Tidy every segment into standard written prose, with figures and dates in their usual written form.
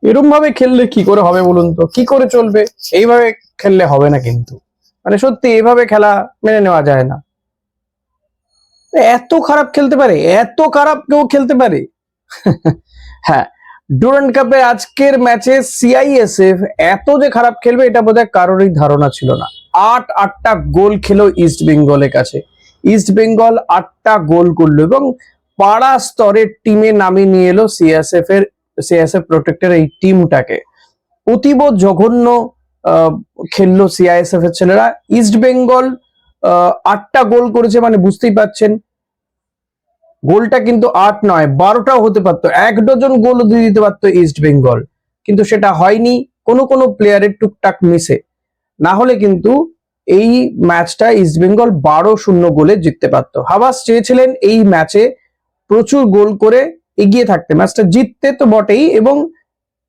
এরকম ভাবে খেললে কি করে হবে বলুন তো, কি করে চলবে? এইভাবে খেললে হবে না কিন্তু, মানে সত্যি এইভাবে খেলা মেনে নেওয়া যায় না। এত খারাপ খেলতে পারে, এত খারাপ কেউ খেলতে পারে? হ্যাঁ, ডুরান্ড কাপে আজকের ম্যাচে সিআইএসএফ এত যে খারাপ খেলবে এটা বোধহয় কারোরই ধারণা ছিল না। আটটা গোল খেলো ইস্ট বেঙ্গলের কাছে। ইস্ট বেঙ্গল 8টা গোল করলো এবং পাড়া স্তরের টিমে নামিয়ে নিয়ে এলো সিআইএসএফ প্রোটেক্টর এই টিমটাকে। অতীব জঘন্য খেললো সিআইএসএফ এর ছেলেরা। ইস্ট বেঙ্গল 8টা গোল করেছে, মানে বুঝতেই পারছেন গোলটা কিন্তু 8 নয় 12টাও হতে পারতো, 1 ডজন গোলও দিয়ে দিতে পারতো ইস্ট বেঙ্গল, কিন্তু সেটা হয়নি কোনো প্লেয়ারের টুকটাক মিসে। না হলে কিন্তু এই ম্যাচটা ইস্ট বেঙ্গল 12-0 গোলে জিততে পারতো। হাবাস চেয়েছিলেন এই ম্যাচে প্রচুর গোল করে এগিয়ে থাকতে, ম্যাচটা জিততে তো বটেই এবং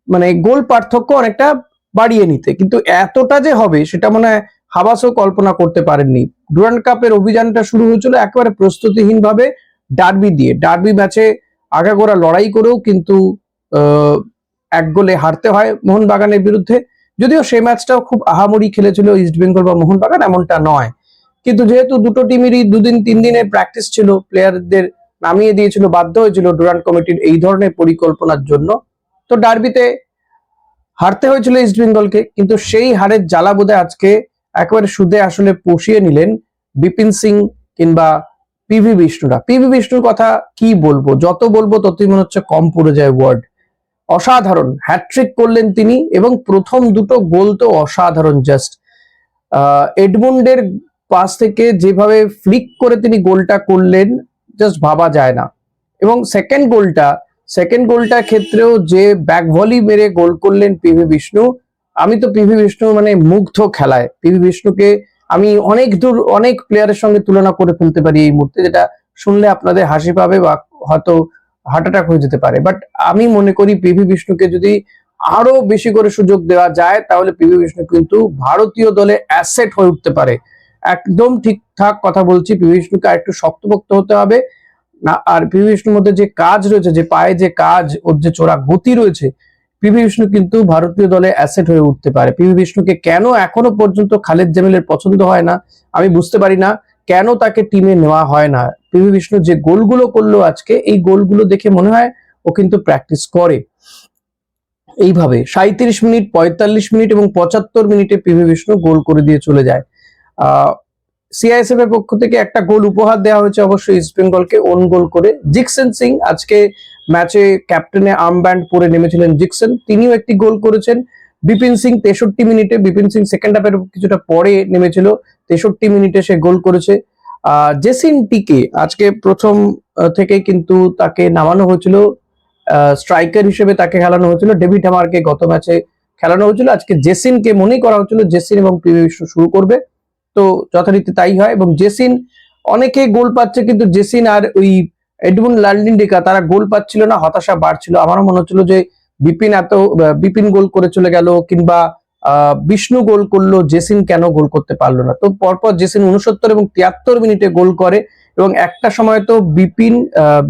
মানে গোল পার্থক্য অনেকটা বাড়িয়ে নিতে, কিন্তু এতটা যে হবে সেটা মনে হয় হাবাসও কল্পনা করতে পারেননি। ডুরান্ড কাপের অভিযানটা শুরু হয়েছিল একেবারে প্রস্তুতিহীন ভাবে ডার্বি দিয়ে। ডার্বি ম্যাচে আগাগোড়া লড়াই করেও কিন্তু 1 গোলে হারতে হয় মোহনবাগানের বিরুদ্ধে। যদিও সেই ম্যাচটাও খুব আহামরি খেলেছিল ইস্ট বেঙ্গল বা মোহনবাগান, এমনটা নয়, কিন্তু যেহেতু দুটো টিমেরই 2 দিন 3 দিনের প্র্যাকটিস ছিল, প্লেয়ারদের নামিয়ে দিয়েছিল, বাধ্য হয়েছিল ডুরান্ড কমিটির এই ধরনের পরিকল্পনার জন্য। তো ডার্বিতে হারতে হয়েছিল ইস্ট বেঙ্গলকে, কিন্তু সেই হারের জ্বালা বোধহয় আজকে একেবারে সুদে আসলে পুষিয়ে নিলেন বিপিন সিং কিংবা পিভি বিষ্ণুরা। পিভি বিষ্ণুর কথা কি বলবো, যত বলবো ততই মনে হচ্ছে কম পড়ে যায় ওয়ার্ড। অসাধারণ হ্যাটট্রিক করলেন তিনি এবং প্রথম দুটো গোল তো অসাধারণ। জাস্ট এডমুন্ডের পাস থেকে যেভাবে ফ্লিক করে তিনি গোলটা করলেন জাস্ট ভাবা যায় না। এবং সেকেন্ড গোলটা ক্ষেত্রেও যে ব্যাক ভলি মেরে গোল করলেন পিভি বিষ্ণু। আমি তো পিভি বিষ্ণু মানে মুগ্ধ খেলায়। পিভি বিষ্ণুকে আমি অনেক দূর অনেক প্লেয়ারের সঙ্গে তুলনা করে ফেলতে পারি এই মুহূর্তে, যেটা শুনলে আপনাদের হাসি পাবে বা হয়তো হার্ট অ্যাটাক হয়ে যেতে পারে, বাট আমি মনে করি পিভি বিষ্ণুকে যদি আরো বেশি করে সুযোগ দেওয়া যায় তাহলে পিভি বিষ্ণু কিন্তু ভারতীয় দলে অ্যাসেট হয়ে উঠতে পারে। একদম ঠিকঠাক কথা বলছি, পিভি বিষ্ণুকে আর একটু শক্তপোক্ত হতে হবে না। আর পিভি বিষ্ণুর মধ্যে যে কাজ রয়েছে, যে পায়ে যে কাজ, ওর যে চোরা গতি রয়েছে, পিভি বিষ্ণু কিন্তু ভারতীয় দলে অ্যাসেট হয়ে উঠতে পারে। পিভি বিষ্ণুকে কেন এখনো পর্যন্ত খালেদ জামিলের পছন্দ হয় না আমি বুঝতে পারি না, কেন তাকে টিমে নেওয়া হয় না। পিভি বিষ্ণু যে গোলগুলো করলো আজকে, এই গোলগুলো দেখে মনে হয় ও কিন্তু প্র্যাকটিস করে। এইভাবে 37 মিনিট, 45 মিনিট এবং 75 মিনিটে পিভি বিষ্ণু গোল করে দিয়ে চলে যায়। সিআইএসএফ এর পক্ষ থেকে একটা গোল উপহার দেওয়া হয়েছে অবশ্যই ইস্ট বেঙ্গলকে, ওন গোল করে। জিকসন সিং আজকে ম্যাচে ক্যাপ্টেনে আর্মব্যান্ড পরে নেমেছিলেন জিকসন, তিনিও একটি গোল করেছেন। বিপিন সিং 63 মিনিটে, বিপিন সিং সেকেন্ড হাফের কিছুটা পরে নেমেছিল, 63 মিনিটে সে গোল করেছে। জেসিন টিকে আজকে প্রথম থেকে কিন্তু তাকে নামানো হয়েছিল, স্ট্রাইকার হিসেবে তাকে খেলানো হয়েছিল। ডেভিড হামারকে গত ম্যাচে খেলানো হয়েছিল, আজকে জেসিনকে মনেই করা হচ্ছিল জেসিন এবং পিভি বিষ্ণু শুরু করবে, তো যথারীতি তাই হয়। এবং জেসিন অনেকে গোল পাচ্ছে, কিন্তু জেসিন আর ওই এডমুন্ড লালডিন্ডিকা তারা গোল পাচ্ছিল না, হতাশা বাড়ছিল। আমারও মনে হচ্ছিল যে বিপিন গোল করে চলে গেল কিংবা বিষ্ণু গোল করলো, জেসিন কেন গোল করতে পারলো না। তো পরপর জেসিন 69 এবং 73 মিনিটে গোল করে এবং একটা সময় তো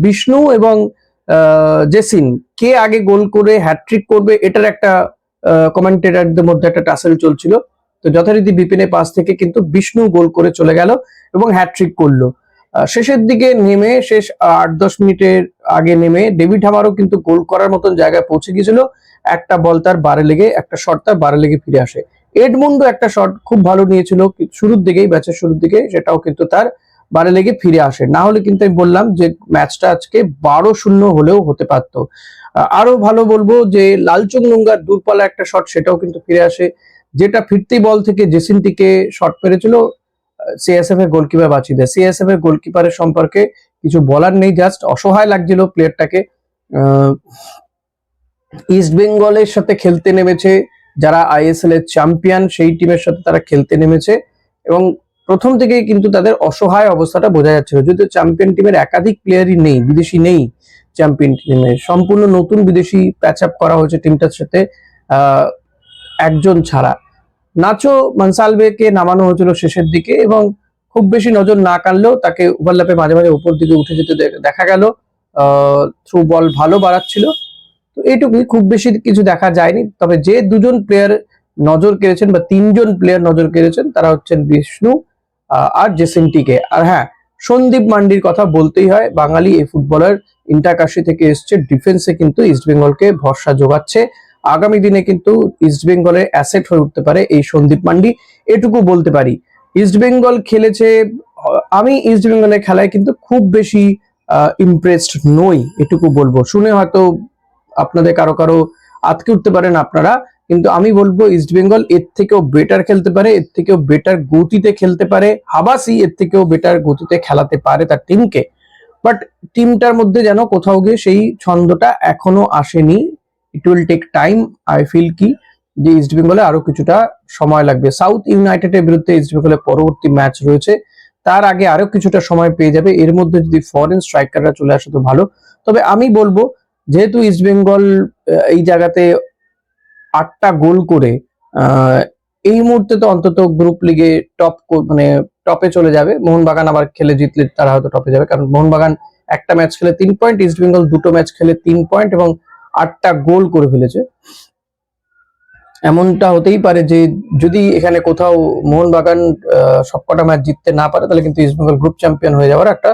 বিষ্ণু এবং জেসিন কে আগে গোল করে হ্যাটট্রিক করবে এটার একটা কমেন্টেটরদের মধ্যে একটা টাসেল চলছিল। তো যথারীতি বিপিনের পাস থেকে কিন্তু বিষ্ণু গোল করে চলে গেল এবং হ্যাটট্রিক করলো। শেষের দিকে নেমে শেষ 8-10 মিনিটের আগে নেমে ডেভিড হামারও কিন্তু গোল করার মতন জায়গায় পৌঁছে গিয়েছিল। একটা বল তার বারে লেগে, একটা শট তার বারে লেগে ফিরে আসে। এডমুন্ডো একটা শট খুব ভালো নিয়েছিল শুরুর দিকেই, ম্যাচের শুরুর দিকে, সেটাও কিন্তু তার বারে লেগে ফিরে আসে। না হলে কিন্তু আমি বললাম যে ম্যাচটা আজকে 12-0 হলেও হতে পারতো। আরো ভালো বলবো যে লালচুং লুঙ্গার দূরপাল্লা একটা শট, সেটাও কিন্তু ফিরে আসে, যেটা ফিরতি বল থেকে জেসিনটিকে শট মেরেছিল, সিএসএফ এর গোলকিপার বাঁচিয়ে দেয়। সিএসএফ এর গোলকিপারের সম্পর্কে কিছু বলার নেই, জাস্ট অসহায় লাগছিল প্লেয়ারটাকে। ইস্ট বেঙ্গলের সাথে খেলতে নেমেছে যারা আইএসএল এর চ্যাম্পিয়ন, সেই টিমের সাথে তারা খেলতে নেমেছে এবং প্রথম থেকেই কিন্তু তাদের অসহায় অবস্থাটা বোঝা যাচ্ছিল। যদিও চ্যাম্পিয়ন টিমের একাধিক প্লেয়ারই নেই, বিদেশি নেই চ্যাম্পিয়ন টিমে, সম্পূর্ণ নতুন বিদেশি প্যাচ আপ করা হয়েছে টিমটার সাথে একজন ছাড়া। নাচো মনসালভেকে নামানো হয়েছিল শেষের দিকে এবং খুব বেশি নজর না কাড়লেও তাকে ওভারল্যাপে মাঝে মাঝে উপর দিকে উঠে যেতে দেখা গেল। থ্রু বল ভালো বাড়াচ্ছিল। তো এইটুকুই, খুব বেশি কিছু দেখা যায়নি। তবে যে দুজন প্লেয়ার নজর কেড়েছেন বা তিনজন প্লেয়ার নজর কেড়েছেন তারা হচ্ছেন বিষ্ণু আর জেসিন্টিকে। আর হ্যাঁ, সন্দীপ মান্ডির কথা বলতেই হয়, বাঙালি এই ফুটবলার ইন্টারকাশি থেকে এসছে, ডিফেন্সে কিন্তু ইস্টবেঙ্গলকে ভরসা যোগাচ্ছে। আগামী দিনে কিন্তু ইস্টবেঙ্গলের অ্যাসেট হয়ে উঠতে পারে এই সন্দীপ মান্ডি, এটুকু বলতে পারি। ইস্টবেঙ্গল খেলেছে, আমি ইস্টবেঙ্গলের খেলায় কিন্তু খুব বেশি ইমপ্রেসড নই, এটুকু বলবো। শুনে হয়তো আপনাদের কারো কারো আটকে উঠতে পারেন আপনারা, কিন্তু আমি বলবো ইস্টবেঙ্গল এর থেকেও বেটার খেলতে পারে, এর থেকেও বেটার গতিতে খেলতে পারে। হাবাসি এর থেকেও বেটার গতিতে খেলাতে পারে তার টিমকে, বাট টিমটার মধ্যে যেন কোথাও গিয়ে সেই ছন্দটা এখনো আসেনি। It will take time, I feel কি যে ইস্টবেঙ্গলে আরো কিছুটা সময় লাগবে। সাউথ ইউনাইটেডের বিরুদ্ধে ইস্টবেঙ্গলের পরবর্তী ম্যাচ রয়েছে, তার আগে আরো কিছুটা সময় পেয়ে যাবে। এর মধ্যে যদি ফরেন স্ট্রাইকাররা চলে আসে তো ভালো। তবে আমি বলবো, যেহেতু ইস্টবেঙ্গল এই জায়গাতে 8টা গোল করে এই মুহূর্তে তো অন্তত গ্রুপ লিগে মানে টপে চলে যাবে। মোহনবাগান আবার খেলে জিতলে তারা হয়তো টপে যাবে, কারণ মোহনবাগান একটা ম্যাচ খেলে 3 পয়েন্ট, ইস্টবেঙ্গল দুটো ম্যাচ খেলে 3 পয়েন্ট এবং 8টা গোল করে ফেলেছে। এমনটা হতেই পারে যে যদি এখানে কোথাও মোহনবাগান সবকটা ম্যাচ জিততে না পারে, তাহলে কিন্তু ইস্টবেঙ্গল গ্রুপ চ্যাম্পিয়ন হয়ে যাওয়ার একটা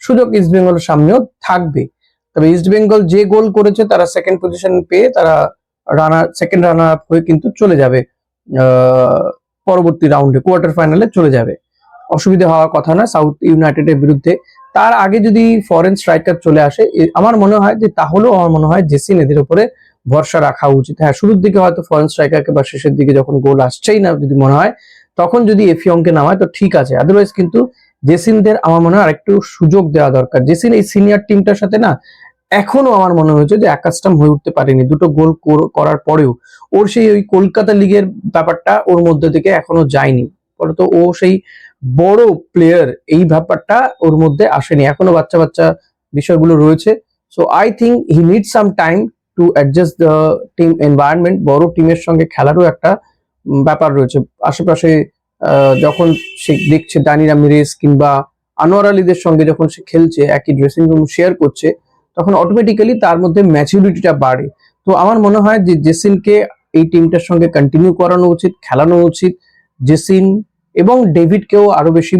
সুযোগ ইস্টবেঙ্গলের সামনেও থাকবে। তবে ইস্টবেঙ্গল যে গোল করেছে তারা সেকেন্ড পজিশন পেয়ে তারা সেকেন্ড রানার আপ হয়ে কিন্তু চলে যাবে পরবর্তী রাউন্ডে, কোয়ার্টার ফাইনালে চলে যাবে। অসুবিধা হওয়ার কথা না সাউথ ইউনাইটেডের বিরুদ্ধে। তার আগে যদি ফরেন স্ট্রাইকার চলে আসে, আমার মনে হয় যে তাহলেও আমার মনে হয় জেসিন এদের উপরে ভরসা রাখা উচিত। হ্যাঁ, শুরুর দিকে হয়তো ফরেন স্ট্রাইকারকে বা শেষের দিকে যখন গোল আসছেই না যদি মনে হয়, তখন যদি এফিয়ংকে নামায় তো ঠিক আছে। আদারওয়াইজ কিন্তু জেসিনদের আমার মনে হয় আরেকটু সুযোগ দেওয়া দরকার। জেসিন এই সিনিয়র টিমটার সাথে না এখনো আমার মনে হয়েছে যে অ্যাকাস্টম হয়ে উঠতে পারেনি। দুটো গোল করার পরেও ওর সেই ওই কলকাতা লিগের ব্যাপারটা ওর মধ্যে থেকে এখনো যায়নি। ফলত ও সেই বড় প্লেয়ার এই ব্যাপারটা ওর মধ্যে আসেনি, এখনো বাচ্চা বাচ্চা বিষয়গুলো রয়েছে। So I think he need some time to adjust the team environment. বড় টিমের সঙ্গে খেলারও একটা ব্যাপার রয়েছে। আশেপাশে যখন সে দেখছে দানি রামিরেস কিংবা আনোয়ার আলীদের সঙ্গে যখন সে খেলছে, একই ড্রেসিং রুম শেয়ার করছে, তখন অটোমেটিক্যালি তার মধ্যে ম্যাচুরিটিটা বাড়ে। তো আমার মনে হয় যে জেসিনকে এই টিমটার সঙ্গে কন্টিনিউ করানো উচিত, খেলানো উচিত। জেসিন এবং ডেভিডকেও আরো বেশি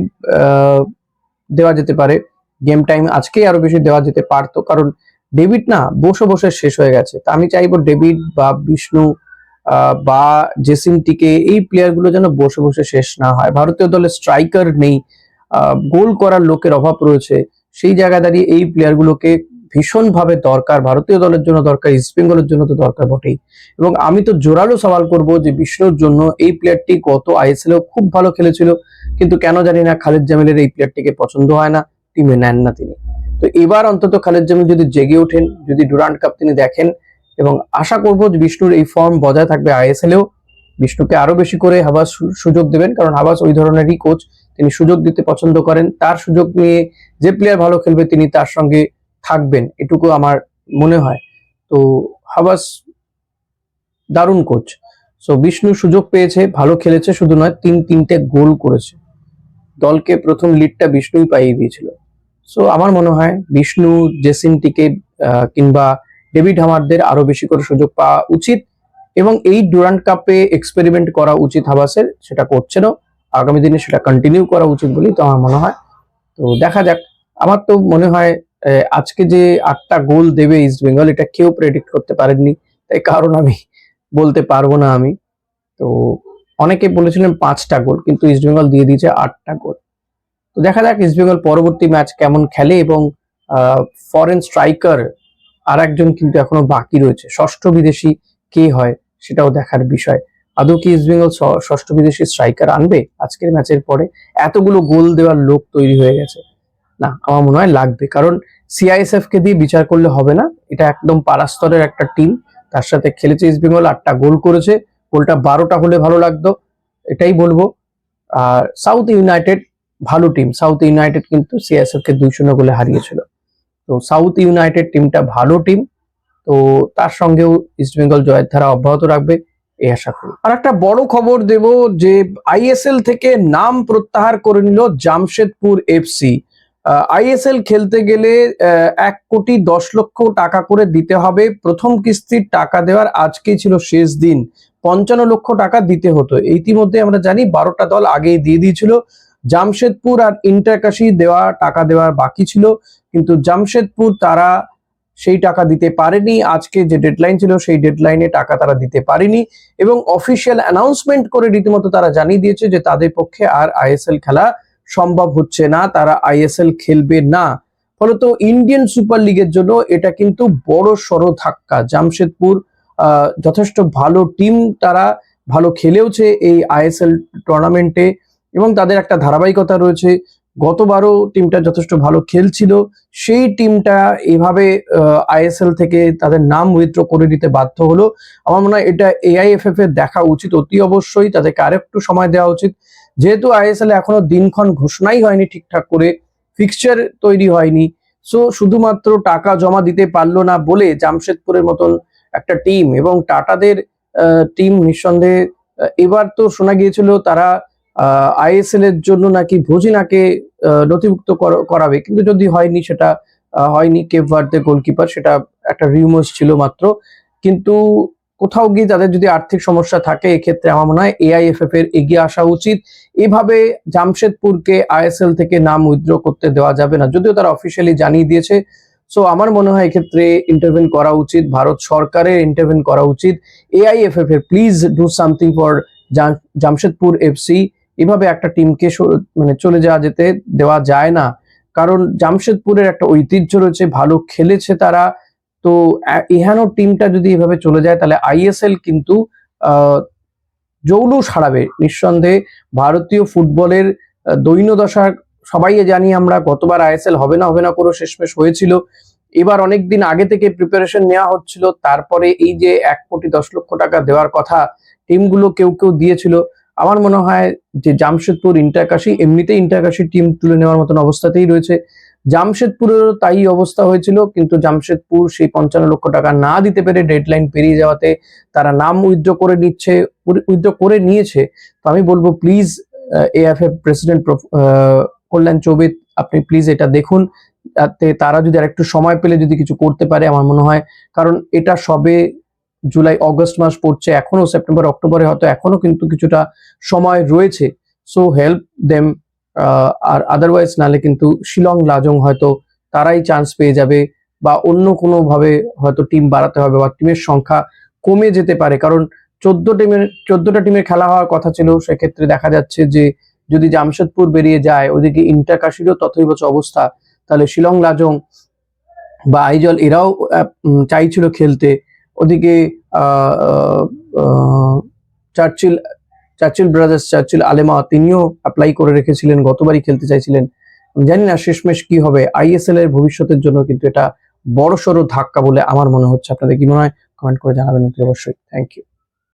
দেওয়া যেতে পারে গেম টাইম, আজকেই আরো বেশি দেওয়া যেতে পারতো, কারণ ডেভিড না বসে বসে শেষ হয়ে গেছে। তা আমি চাইবো ডেভিড বা বিষ্ণু বা জেসিনটিকে, এই প্লেয়ার গুলো যেন বসে বসে শেষ না হয়। ভারতীয় দলে স্ট্রাইকার নেই, গোল করার লোকের অভাব রয়েছে, সেই জায়গায় দাঁড়িয়ে এই প্লেয়ার গুলোকে ভীষণ ভাবে দরকার। ভারতীয় দলের জন্য দরকার, ইস্ট বেঙ্গলের জন্য তো দরকার বটেই। এবং আমি তো জোরালো সওয়াল করব যে বিষ্ণুর জন্য, এই প্লেয়ারটি গত আইএসএল খুব ভালো খেলেছিল, কিন্তু কেন জানি না খালিদ জামিলের এই প্লেয়ারটিকে পছন্দ হয় না, টিমে নেন না তিনি। তো এবার অন্তত খালিদ জামিল যদি জেগে ওঠেন, যদি ডুরান্ড কাপ তিনি দেখেন, এবং আশা করবো যে বিষ্ণুর এই ফর্ম বজায় থাকবে আইএসএলেও, বিষ্ণুকে আরো বেশি করে হাবাস সুযোগ দেবেন, কারণ হাবাস ওই ধরনেরই কোচ, তিনি সুযোগ দিতে পছন্দ করেন। তার সুযোগ নিয়ে যে প্লেয়ার ভালো খেলবে তিনি তার সঙ্গে থাকবেন, এটুকু আমার মনে হয়। তো হাবাস দারুণ কোচ। সো বিষ্ণু সুযোগ পেয়েছে, ভালো খেলেছে, শুধু নয় তিনটে গোল করেছে, দলকে প্রথম লিডটা বিষ্ণুই পাইয়ে দিয়েছিল। সো আমার মনে হয় বিষ্ণু, জেসিনটিকে কিংবা ডেভিড হামারদের আরো বেশি করে সুযোগ পাওয়া উচিত, এবং এই ডুরান্ড কাপে এক্সপেরিমেন্ট করা উচিত হাবাসের, সেটা করছে না, আগামী দিনে সেটা কন্টিনিউ করা উচিত বলেই তো আমার মনে হয়। তো দেখা যাক। আমার তো মনে হয় আজকে যে 8টা গোল দেবে ইস্ট বেঙ্গল, এটা কেউ প্রেডিক্ট করতে পারেননি, তাই কারণ আমি বলতে পারবো না আমি। তো অনেকে বলেছিলেন 5টা গোল, কিন্তু ইস্ট বেঙ্গল দিয়ে দিয়েছে 8টা গোল। তো দেখা যাক ইস্ট বেঙ্গল পরবর্তী ম্যাচ কেমন খেলে, এবং ফরেন স্ট্রাইকার আর একজন কিন্তু এখনো বাকি রয়েছে, ষষ্ঠ বিদেশি কে হয় সেটাও দেখার বিষয়। আদৌ কি ইস্ট বেঙ্গল ষষ্ঠ বিদেশি স্ট্রাইকার আনবে আজকের ম্যাচের পরে? এতগুলো গোল দেওয়ার লোক তৈরি হয়ে গেছে, না আমার মনে হয় লাগবে, কারণ সিআইএসএফ কে দিয়ে বিচার করলে হবে না, এটা একদম পারাস্তরের একটা টিম, তার সাথে খেলেছে ইস্ট বেঙ্গল, 8টা গোল করেছে, গোলটা 12টা হলে ভালো লাগতো, এটাই বলবো। আর সাউথ ইউনাইটেড ভালো টিম, সাউথ ইউনাইটেড কিন্তু সিআইএসএফ কে 2-0 গোলে হারিয়েছিল। তো সাউথ ইউনাইটেড টিমটা ভালো টিম, তো তার সঙ্গেও ইস্ট বেঙ্গল জয়ের ধারা অব্যাহত রাখবে এই আশা করি। আর একটা বড় খবর দেব যে আইএসএল থেকে নাম প্রত্যাহার করে নিল জামশেদপুর এফসি। আইএসএল খেলতে গেলে 1,10,00,000 টাকা করে দিতে হবে। প্রথম কিস্তির টাকা দেওয়ার আজকেই ছিল শেষ দিন। 55,00,000 টাকা দিতে হতো। ইতিমধ্যে আমরা জানি 12টা দল আগেই দিয়ে দিয়েছিল। জামশেদপুর আর ইন্টারকাশি টাকা দেওয়ার বাকি ছিল, কিন্তু জামশেদপুর তারা সেই টাকা দিতে পারেনি। আজকে যে ডেডলাইন ছিল সেই ডেডলাইনে টাকা তারা দিতে পারেনি এবং অফিসিয়াল অ্যানাউন্সমেন্ট করে রীতিমতো তারা জানিয়ে দিয়েছে যে তাদের পক্ষে আর আইএসএল খেলা সম্ভব হচ্ছে না, তারা আইএসএল খেলবে না। ফলত ইন্ডিয়ান সুপার লিগের জন্য এটা কিন্তু বড় সড় ধাক্কা। জামশেদপুর যথেষ্ট ভালো টিম, তারা ভালো খেলেওছে এই আইএসএল টুর্নামেন্টে এবং তাদের একটা ধারাবাহিকতা রয়েছে। গতবারও টিমটা যথেষ্ট ভালো খেলছিল, সেই টিমটা এভাবে আইএসএল থেকে তাদের নাম উইথড্র করে নিতে বাধ্য হলো। আমার মনে হয় এটা এআইএফএফ এর দেখা উচিত, অতি অবশ্যই তাদেরকে আরেকটু সময় দেওয়া উচিত। যেহেতু আইএসএল এখনো দিনক্ষণ ঘোষণাই হয়নি ঠিকঠাক করে, ফিক্সচার তৈরি হয়নি, সো শুধুমাত্র টাকা জমা দিতে পারলো না বলে জামশেদপুরের মতন একটা টিম এবং টাটাদের টিম নিঃসন্দেহে এবার তো শোনা গিয়েছিল তারা আইএসএল এর জন্য নাকি ভোজিনাকে নথিভুক্ত করাবে, কিন্তু যদি হয়নি সেটা হয়নি। কেপ ভার্দে গোলকিপার, সেটা একটা রিউমার্স ছিল মাত্র। কিন্তু কোথাও গিয়ে তাদের যদি আর্থিক সমস্যা থাকে এক্ষেত্রে আমার মনে হয় এআইএফএফ এর এগিয়ে আসা উচিত। এভাবে জামশেদপুরকে আইএসএল থেকে নাম উইথড্র করতে দেওয়া যাবে না, যদিও তারা অফিসিয়ালি জানিয়ে দিয়েছে। সো আমার মনে হয় এক্ষেত্রে ইন্টারভেন করা উচিত, ভারত সরকারের ইন্টারভেন করা উচিত। এআইএফএফ এর please do something for Jamshedpur FC. এভাবে একটা টিমকে মানে চলে যেতে দেওয়া যায় না, কারণ জামশেদপুরের একটা ঐতিহ্য রয়েছে, ভালো খেলেছে তারা। তো এহানো টিমটা যদি এভাবে চলে যায় তাহলে আইএসএল কিন্তু জৌলুস হারাবে নিঃসন্দেহে। ভারতীয় ফুটবলের দৈন্যদশা সবাই জানি আমরা, গতবার আইএসএল হবে না করে শেষমেশ হয়েছিল। এবার অনেকদিন আগে থেকে প্রিপারেশন নেওয়া হচ্ছিল, তারপরে এই যে 1,10,00,000 টাকা দেওয়ার কথা টিমগুলো কেউ দিয়েছিল। আমার মনে হয় যে জামশেদপুর ইন্টারকাশি, এমনিতেই ইন্টারকাশি টিম তুলে নেওয়ার মতন অবস্থাতেই রয়েছে, জামশেদপুরেরও তাই অবস্থা হয়েছিল। কিন্তু জামশেদপুর সেই 55,00,000 টাকা না দিতে পেরে ডেডলাইন পেরিয়ে যাওয়াতে তারা নাম উইথড্র করে নিয়েছে। তো আমি বলবো প্লিজ এএফএফ প্রেসিডেন্ট কল্যাণ চৌবে, আপনি প্লিজ এটা দেখুন, যাতে তারা যদি আরেকটু সময় পেলে যদি কিছু করতে পারে আমার মনে হয়। কারণ এটা সবে জুলাই অগস্ট মাস পড়ছে, এখনো সেপ্টেম্বর অক্টোবরে হয়তো এখনো কিন্তু কিছুটা সময় রয়েছে। So help them. আর আদারওয়াইজ নালে কিন্তু শিলং লাজং হয়তো তারাই চান্স পেয়ে যাবে, বা অন্য কোনো ভাবে হয়তো টিম বাড়াতে হবে বা টিমের সংখ্যা কমে যেতে পারে। কারণ 14টা টিমের খেলা হওয়ার কথা ছিল, সেক্ষেত্রে দেখা যাচ্ছে যে যদি জামশেদপুর বেরিয়ে যায়, ওইদিকে ইন্টারকাশিরও তথৈবচ অবস্থা, তাহলে শিলং লাজং বা আইজল এরাও চাইছিল খেলতে। ওদিকে চার্চিল ব্রাদার্স, চার্চিল আলেমা, তিনিও অ্যাপ্লাই করে রেখেছিলেন, গতবারই খেলতে চাইছিলেন। জানি না শেষমেশ কি হবে। আইএসএল এর ভবিষ্যতের জন্য কিন্তু এটা বড়সড় ধাক্কা বলে আমার মনে হচ্ছে। আপনাদের কি মনে হয়? কমেন্ট করে জানাবেন অবশ্যই। Thank you.